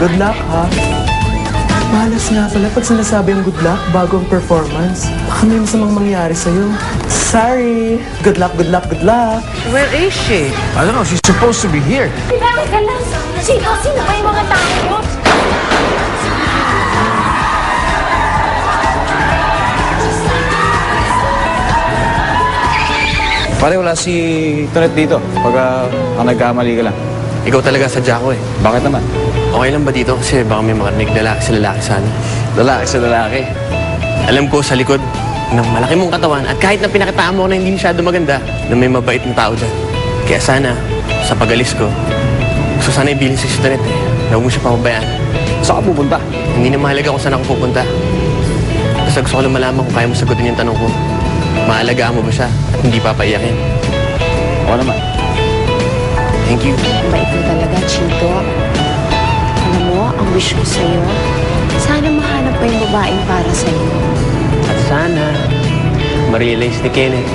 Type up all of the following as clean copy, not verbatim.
Good luck, ha? Malas nga pala pag sinasabi ang good luck bago ang performance. Baka may masamang mangyari sa'yo. Sorry. Good luck, good luck, good luck. Where is she? I don't know. She's supposed to be here. Tinawag ka lang. Sino ba yung mga tao yun? Pare, wala si Tonet dito. Pagka nagkamali ka lang. Ikaw talaga sadya ko eh. Bakit naman? Okay lang ba dito? Kasi baka may marinig lalaki sa lalaki sana. Lalaki sa lalaki. Alam ko sa likod ng malaki mong katawan at kahit na pinakitaan mo na hindi masyado maganda, na may mabait na tao dyan. Kaya sana, sa pag-alis ko, gusto sana ibilin si Tonet eh. Na huwag mo siya papabayaan. Saan ka pupunta? Hindi na mahalaga kung saan ako pupunta. Basta gusto ko lang malaman kung kaya mo sagutin yung tanong ko. Maalagaan mo ba siya at hindi papaiyakin? Oo naman. Thank you. Bait mo talaga, Chito. Alam mo, ang wish ko sa'yo, sana mahanap ko yung babaeng para sa'yo. At sana, ma-realize ni Kenneth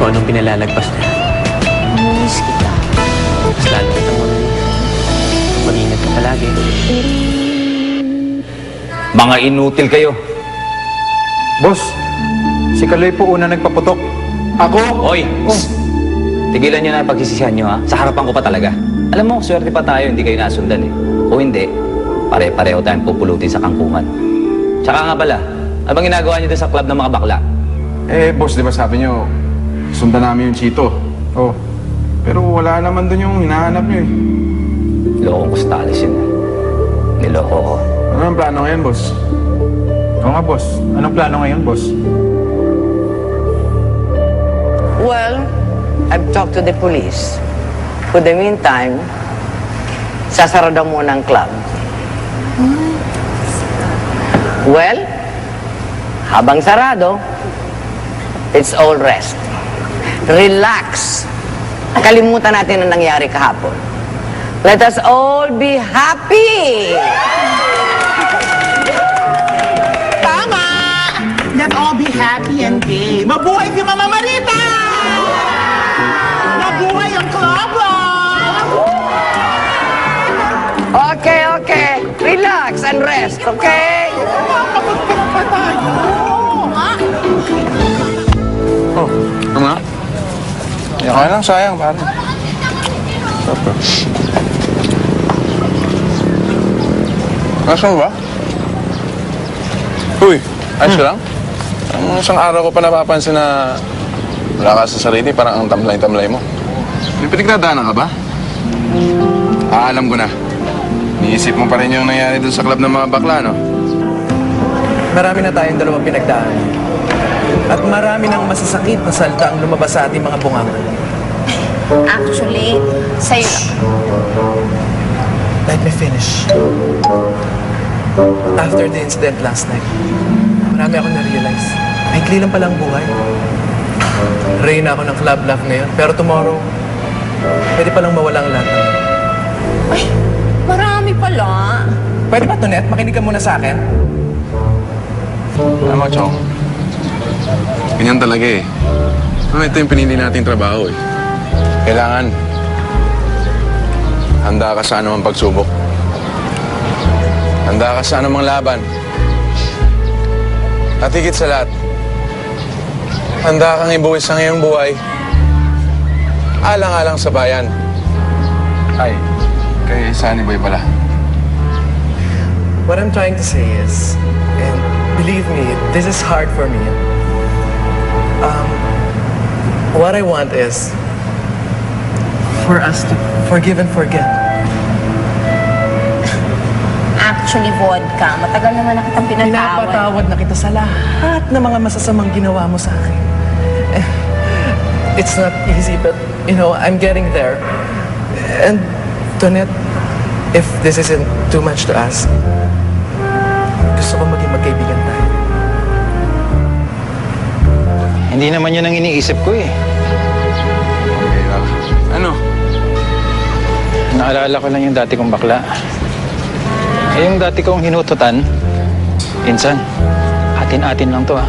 kung anong pinalalagpas niya. Miss kita. Mas lalo kitang mamimiss. Mag-ingat ka palagi. Mga inutil kayo. Boss, si Kaloy po una nagpaputok. Ako? Oy! Tigilan niyo na ang pagsisisihan niyo, ha? Sa harapan ko pa talaga. Alam mo, swerte pa tayo, hindi kayo nasundan eh. O hindi, pare-pareho tayong pupulutin sa kangkungan. Tsaka nga pala, ano bang ginagawa niyo doon sa club ng mga bakla? Eh, boss, di ba sabi niyo, sundan namin yung Chito. Oh, pero wala naman doon yung hinahanap niyo eh. Lokong Costales yun. Niloko ko. Ano ang plano ngayon, boss? Oo nga, boss. Anong plano ngayon, boss? Well, I've talked to the police. For the meantime, sasara daw muna ang club. Well, habang sarado, it's all rest. Relax. Kalimutan natin ang nangyari kahapon. Let us all be happy! Tama! Let's all be happy and gay. Mabuhay si Mama Marita! Mabuhay ang club! Okay, okay. Relax and rest, okay? Kapagpag pa tayo. Oh, ano na? Okay lang, sayang, pare. Nasaan ba? Uy, ayos ka lang? Ang isang araw ko pa napapansin na wala ka sa sarili, parang ang tamlay-tamlay mo. May pinagdadaanan ka ba? Alam ko na. Niisip mo pa rin yung nangyari dun sa club ng mga bakla, no? Marami na tayong dalawang pinagdaan. At marami ng masasakit na salta ang lumabas sa ating mga bunganga. Actually, sa'yo lang. Let me finish. After the incident last night, marami akong na-realize. Maikli lang pala ang buhay. Reyna ako ng club life ngayon, pero tomorrow, pwede palang mawala ang lahat ng yun. Ay, marami pala. Pwede ba, Tonet? Makinig ka muna sa akin. Alam mo, Chong, ganyan talaga eh. Ano, ito yung pinili nating trabaho eh. Kailangan handa ka sa anumang pagsubok. Handa ka sa anumang laban. At higit sa lahat, handa kang ibuwis ang iyong buhay. Alang-alang sa bayan. Ay, kay Sunny Boy pala. What I'm trying to say is, and believe me, this is hard for me. What I want is for us to forgive and forget. Actually, vodka. Matagal naman na kitang pinatawad. Pinapatawad na kita sa lahat ng mga masasamang ginawa mo sa akin. Eh, It's not easy, but, you know, I'm getting there. And, Tonet, if this isn't too much to ask, gusto ko maging magkaibigan tayo. Hindi naman yun ang iniisip ko eh. Okay lang. Ano? Naalala ko lang yung dati kong bakla. Eh, yung dati kong hinututan, insan, atin-atin lang to ah.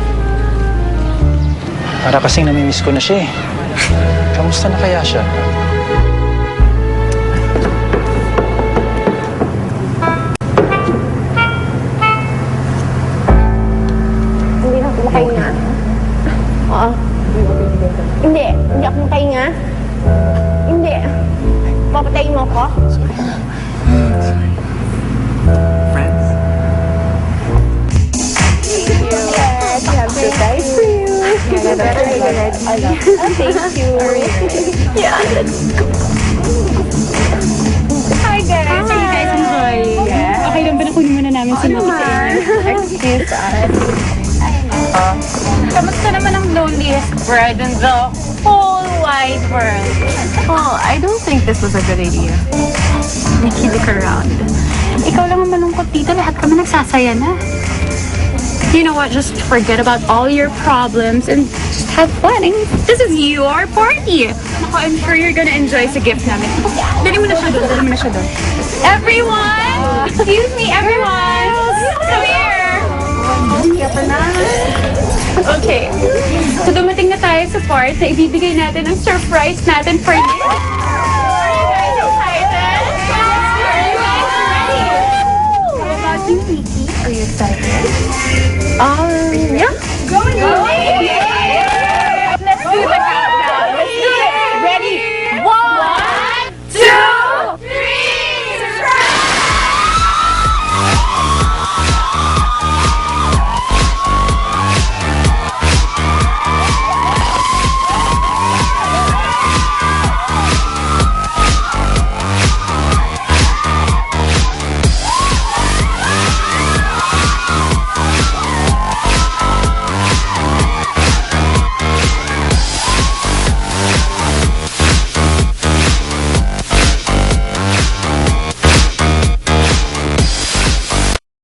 Para kasing namimiss ko na siya eh. Kamusta na kaya siya? Pahinga? Hindi. Papatayin mo ko? Friends? Yes, I have surprise for you. Thank you. Yeah, let's go. Hi, guys. Are you guys enjoying? Okay lang ba na kunin muna namin si Mami sa inyo? Excuse us. Kamusta naman ang loneliest bird in the whole wide world? Oh, I don't think this was a good idea. Nikki, look around. Ikaw lang ang malungkot dito. Lahat kami nagsasaya na. You know what? Just forget about all your problems and just have fun. I mean, this is your party. Ako, I'm sure you're gonna enjoy sa gift namin. Dali mo na siya doon. Dali mo na siya doon. Everyone! Excuse me, everyone! Come here! Okay. So dumating na tayo sa part na ibibigay natin ang surprise natin for you. Are you guys excited? Are you guys ready? How about you, Nikki? Are you excited? Yeah. Go! Let's do the countdown.